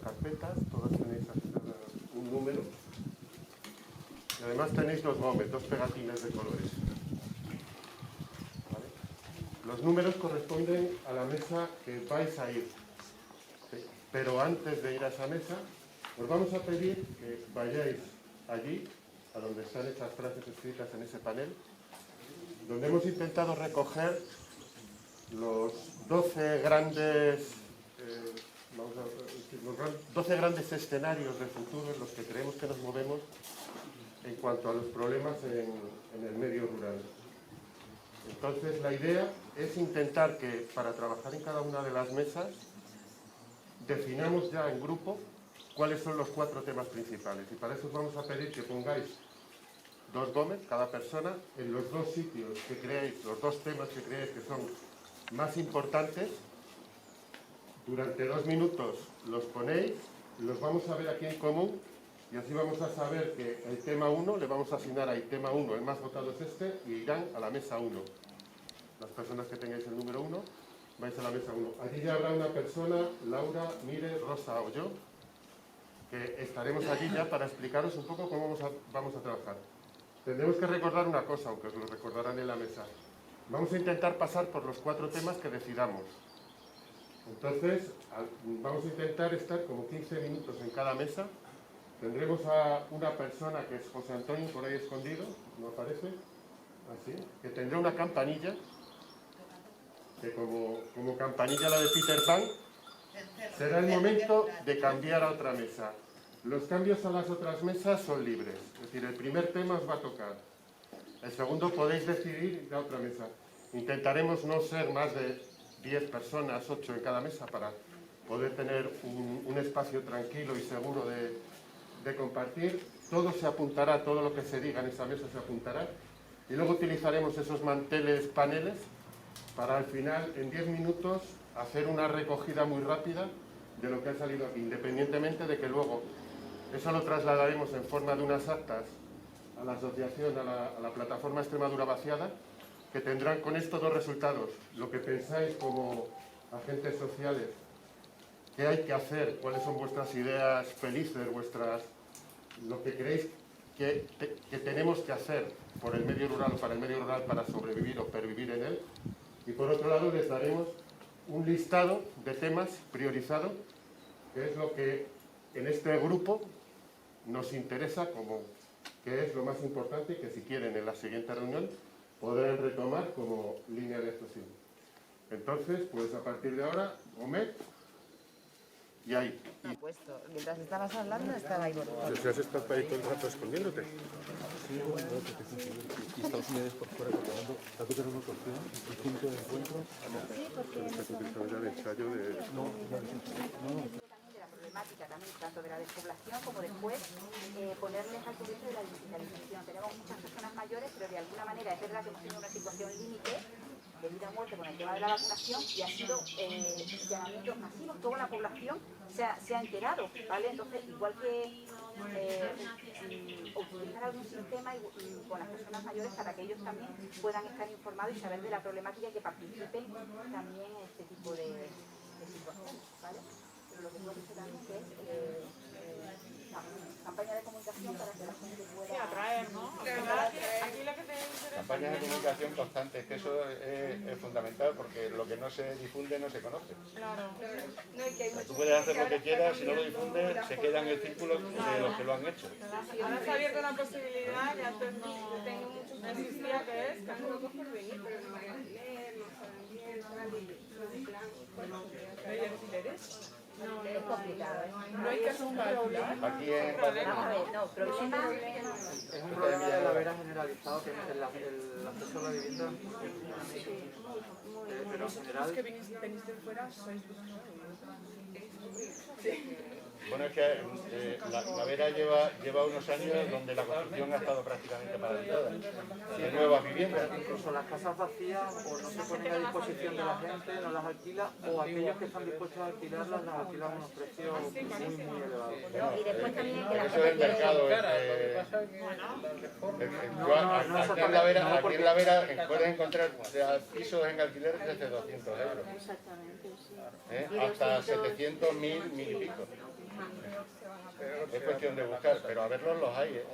carpetas, todas tenéis un número. Y además tenéis los gomes, dos pegatines de colores. ¿Vale? Los números corresponden a la mesa que vais a ir. ¿Sí? Pero antes de ir a esa mesa, os vamos a pedir que vayáis allí, a donde están esas frases escritas en ese panel, donde hemos intentado recoger los 12 grandes, 12 grandes escenarios de futuro en los que creemos que nos movemos en cuanto a los problemas en el medio rural. Entonces, la idea es intentar que para trabajar en cada una de las mesas definamos ya en grupo cuáles son los 4 temas principales. Y para eso os vamos a pedir que pongáis 2 gomes, cada persona, en los 2 sitios que creéis, los 2 temas que creéis que son más importantes. Durante 2 minutos los ponéis, los vamos a ver aquí en común y así vamos a saber que el tema 1 le vamos a asignar al tema 1, el más votado es este, y irán a la mesa 1. Las personas que tengáis el número 1 vais a la mesa 1. Allí ya habrá una persona, Laura, Mire, Rosa o yo, que estaremos allí ya para explicaros un poco cómo vamos a trabajar. Tendremos que recordar una cosa, aunque os lo recordarán en la mesa. Vamos a intentar pasar por los 4 temas que decidamos. Entonces, vamos a intentar estar como 15 minutos en cada mesa. Tendremos a una persona que es José Antonio, por ahí escondido, ¿no aparece? Así, que tendrá una campanilla, que como campanilla la de Peter Pan, será el momento de cambiar a otra mesa. Los cambios a las otras mesas son libres, es decir, el primer tema os va a tocar. El segundo podéis decidir ir a otra mesa. Intentaremos no ser más de 10 personas, 8 en cada mesa, para poder tener un espacio tranquilo y seguro de compartir. Todo se apuntará, todo lo que se diga en esa mesa se apuntará. Y luego utilizaremos esos manteles, paneles, para al final, en 10 minutos, hacer una recogida muy rápida de lo que ha salido aquí, independientemente de que luego eso lo trasladaremos en forma de unas actas a la asociación, a la plataforma Extremadura Vaciada, que tendrán con esto 2 resultados. Lo que pensáis como agentes sociales, qué hay que hacer, cuáles son vuestras ideas felices, lo que creéis que tenemos que hacer por el medio rural o para el medio rural para sobrevivir o pervivir en él. Y por otro lado les daremos un listado de temas priorizado, que es lo que en este grupo nos interesa, como que es lo más importante y que si quieren en la siguiente reunión podrán retomar como línea de actuación. Entonces, pues a partir de ahora, Gomet, y ahí. Puesto. Mientras estabas hablando, estaba ahí borrado. ¿Has estado ahí todo el rato escondiéndote? Sí, bueno, y Estados Unidos por fuera preparando la otra revolución, el punto de encuentro. Sí, porque el ensayo de... De la problemática también, tanto de la despoblación como después ponerles al corriente de la digitalización. Tenemos muchas personas mayores, pero de alguna manera es verdad que hemos tenido una situación límite de vida o muerte con el tema de la vacunación y ha sido llamamientos masivos. Toda la población se ha enterado, ¿vale? Entonces, igual que utilizar algún sistema con las personas mayores para que ellos también puedan estar informados y saber de la problemática y que participen también en este tipo de situaciones, ¿vale? Pero lo que hemos dicho también que es campaña de comunicación para que la gente pueda... Sí, atraer, ¿no? Aquí lo que te interesa... Campañas de comunicación constantes, que eso es fundamental, porque lo que no se difunde no se conoce. Claro. Tú puedes hacer lo que quieras, si no lo difundes, se queda en el círculo de los que lo han hecho. Ahora se ha abierto una posibilidad que antes no existía, que es que no por venir, pero no vayan a leer, no saben bien, ¿hay alquileres? No, es complicado, ¿eh? No hay casos para alquilar. Aquí en Vamos a ver, no, problema... Es un problema de la vera generalizado, que el acceso a la vivienda, pero en general... Es que veniste fuera, sois vosotros. Sí. Bueno, es que la Vera lleva unos años donde la construcción ha estado prácticamente paralizada de nuevas viviendas. Incluso las casas vacías o no se ponen a disposición de la gente, no las alquila, o aquellos que están dispuestos a alquilarlas las alquilan a unos precios muy elevados. Y después también que la Eso es el mercado. Aquí en la Vera puedes encontrar pisos en alquiler desde 200 euros. Exactamente, sí. Hasta 700, 1000, 1000 y pico. Es cuestión de buscar, pero a verlos los hay, ¿eh?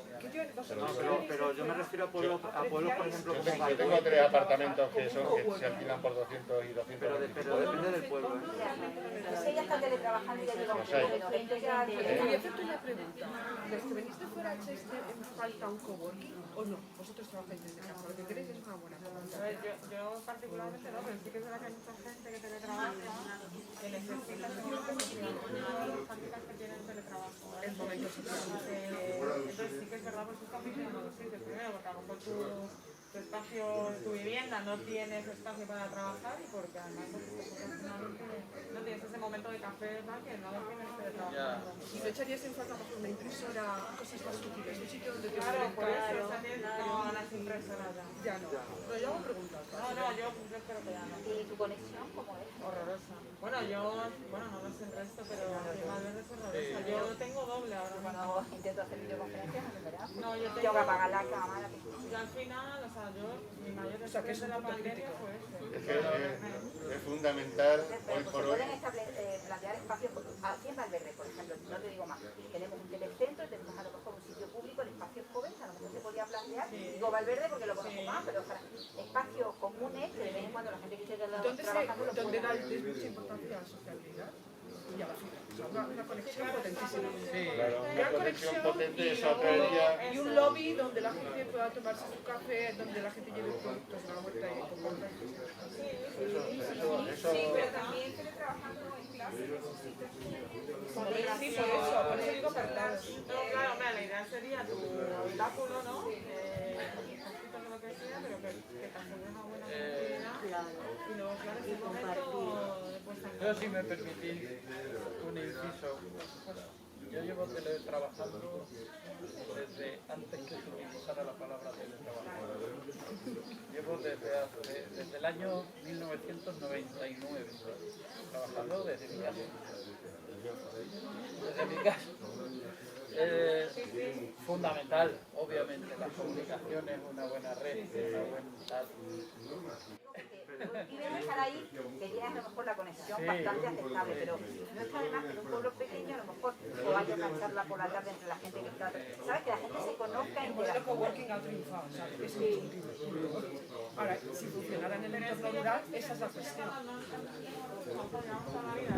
Pero yo me refiero a pueblos, por ejemplo, Yo como tengo Galdós, 3 apartamentos que se alquilan por 200 y 200. pero depende del pueblo. Si ella está teletrabajando y ya lleva un tiempo menos, esto ya... Quería hacerte una pregunta. ¿Los que venís de fuera echáis en falta un coworking o no? Vosotros trabajáis desde casa, lo que queréis es una buena A pregunta. ver, yo particularmente no, pero sí que es verdad que hay mucha gente que teletrabaja que necesita seguro que las prácticas que tienen teletrabajo. El momento social. Entonces sí que es verdad, pues estamos viendo los sitios primero, porque a lo mejor tu espacio, tu vivienda no tienes espacio para trabajar y porque además profesionalmente no tienes ese momento de café, ¿verdad? Que no lo tienes teletrabajando. ¿Y no echarías en falta mejor una impresora, cosas más útiles? Un sitio donde te Claro, pueden por eso, encajar? no, las impresoras ya. Ya no. No, yo hago preguntas. No, yo espero que ya no. ¿Y tu conexión cómo es? Horrorosa. Bueno, no lo sé el resto, pero Valverde es horrorosa. Yo tengo doble ahora. Cuando intento hacer videoconferencias, ¿no es verdad? No, yo Tengo que apagar la cámara. yo al final, o sea, mi mayor O sea, que es estrés de un la punto pandemia crítico. fue ese. Es que es fundamental hoy Pero por se hoy. pueden plantear espacios, aquí en Valverde, por ejemplo, no te digo más, tenemos un telecentro, tenemos a lo mejor un sitio público de espacios jóvenes, a lo mejor se podría plantear, digo Valverde porque lo conozco más, pero para espacios comunes que de vez en cuando la gente que esté trabajando lo ¿Dónde pueda. dais mucha importancia a la sociabilidad? Y a la fibra. O sea, una conexión potentísima. Claro, una Gran conexión potente y esa atraería. y un lobby donde la gente pueda tomarse su café, donde la gente lleve productos de la huerta y compartan. Eso, Sí, pero también teletrabajando en clase necesitas Sí, por eso digo verdad. No, claro, mira, la idea sería tu habitáculo, ¿no? Cositas o lo que sea, pero que te asegure una buena conectividad. Y luego, claro, en ese momento, después Yo, si me permitís un inciso, yo llevo teletrabajando desde antes que se utilizara la palabra teletrabajo. Llevo desde el año 1999 trabajando desde mi casa. Desde mi casa. Fundamental, obviamente, las comunicaciones, una buena red, una buena tal. Y debe estar ahí, que tienes a lo mejor la conexión bastante aceptable, pero no está de más que en un pueblo pequeño a lo mejor o vaya a cansarla por la tarde entre la gente que está... ¿Sabes? Que la gente se conozca El entre modelo la coworking ha triunfado, ¿sabes? Es indiscutible. Ahora, si funcionara en el entorno rural, esa es la cuestión. nosotros llevamos toda la vida